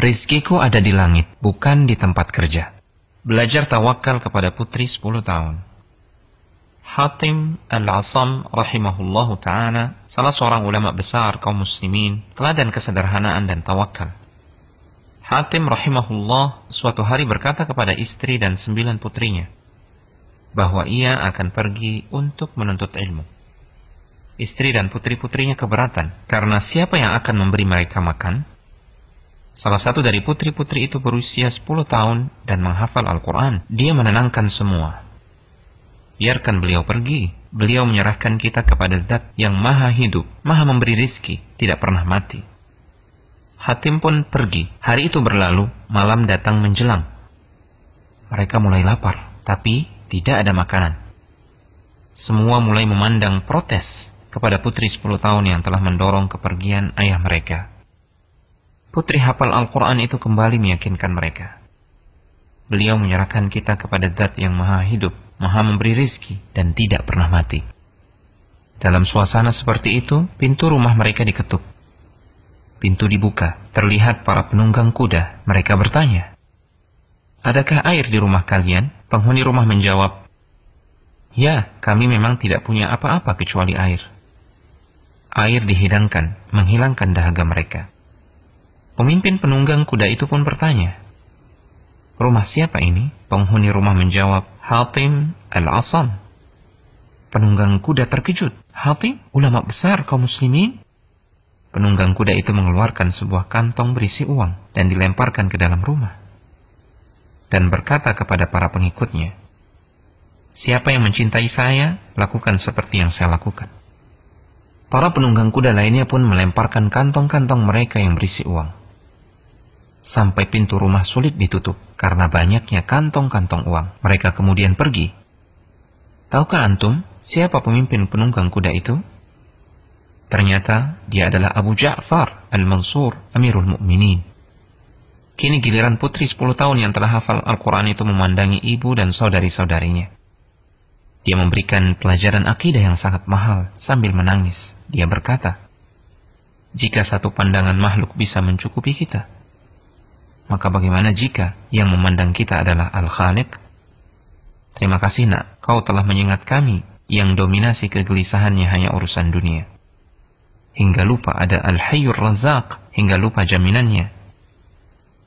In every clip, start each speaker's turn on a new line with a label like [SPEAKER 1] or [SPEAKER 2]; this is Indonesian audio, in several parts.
[SPEAKER 1] Rizkiku ada di langit, bukan di tempat kerja. Belajar tawakal kepada putri 10 tahun. Hatim Al-Asam rahimahullahu ta'ala, salah seorang ulama besar kaum muslimin, teladan kesederhanaan dan tawakal. Hatim rahimahullah suatu hari berkata kepada istri dan 9 putrinya, bahwa ia akan pergi untuk menuntut ilmu. Istri dan putri-putrinya keberatan, karena siapa yang akan memberi mereka makan? Salah satu dari putri-putri itu berusia 10 tahun dan menghafal Al-Quran. Dia menenangkan semua. Biarkan beliau pergi. Beliau menyerahkan kita kepada Zat yang maha hidup, maha memberi rizki, tidak pernah mati. Hatim pun pergi. Hari itu berlalu, malam datang menjelang. Mereka mulai lapar, tapi tidak ada makanan. Semua mulai memandang protes kepada putri 10 tahun yang telah mendorong kepergian ayah mereka. Putri hafal Al-Quran itu kembali meyakinkan mereka. Beliau menyerahkan kita kepada Zat yang maha hidup, maha memberi rizki, dan tidak pernah mati. Dalam suasana seperti itu, pintu rumah mereka diketuk. Pintu dibuka, terlihat para penunggang kuda. Mereka bertanya, "Adakah air di rumah kalian?" Penghuni rumah menjawab, "Ya, kami memang tidak punya apa-apa kecuali air." Air dihidangkan, menghilangkan dahaga mereka. Pemimpin penunggang kuda itu pun bertanya, "Rumah siapa ini?" Penghuni rumah menjawab, "Hatim Al-Asam." Penunggang kuda terkejut. "Hatim, ulama besar kaum muslimin?" Penunggang kuda itu mengeluarkan sebuah kantong berisi uang dan dilemparkan ke dalam rumah. Dan berkata kepada para pengikutnya, "Siapa yang mencintai saya, lakukan seperti yang saya lakukan." Para penunggang kuda lainnya pun melemparkan kantong-kantong mereka yang berisi uang. Sampai pintu rumah sulit ditutup karena banyaknya kantong-kantong uang. Mereka kemudian pergi. Tahukah antum siapa pemimpin penunggang kuda itu? Ternyata dia adalah Abu Ja'far Al-Mansur, Amirul Mukminin. Kini giliran putri 10 tahun yang telah hafal Al-Quran itu memandangi ibu dan saudari-saudarinya. Dia memberikan pelajaran akidah yang sangat mahal sambil menangis. Dia berkata, "Jika satu pandangan makhluk bisa mencukupi kita, maka bagaimana jika yang memandang kita adalah Al-Khaliq? Terima kasih nak, kau telah mengingat kami yang dominasi kegelisahannya hanya urusan dunia. Hingga lupa ada Al-Hayyur Razzaq, hingga lupa jaminannya.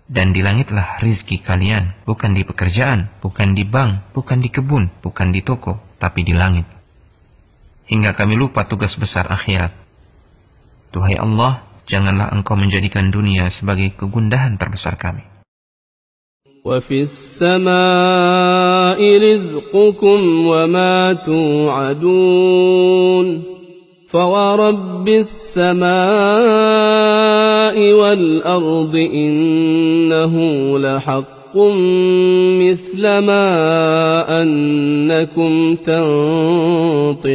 [SPEAKER 1] Dan di langitlah rizki kalian, bukan di pekerjaan, bukan di bank, bukan di kebun, bukan di toko, tapi di langit. Hingga kami lupa tugas besar akhirat. Duhai Allah, janganlah engkau menjadikan dunia sebagai kegundahan terbesar kami."
[SPEAKER 2] وَفِي السَّمَاءِ رِزْقُكُمْ وَمَا تُوعَدُونَ فَوَرَبِّ السَّمَاءِ وَالْأَرْضِ إِنَّهُ لَحَقٌّ مِثْلَ مَا أَنَّكُمْ تَنطِقُونَ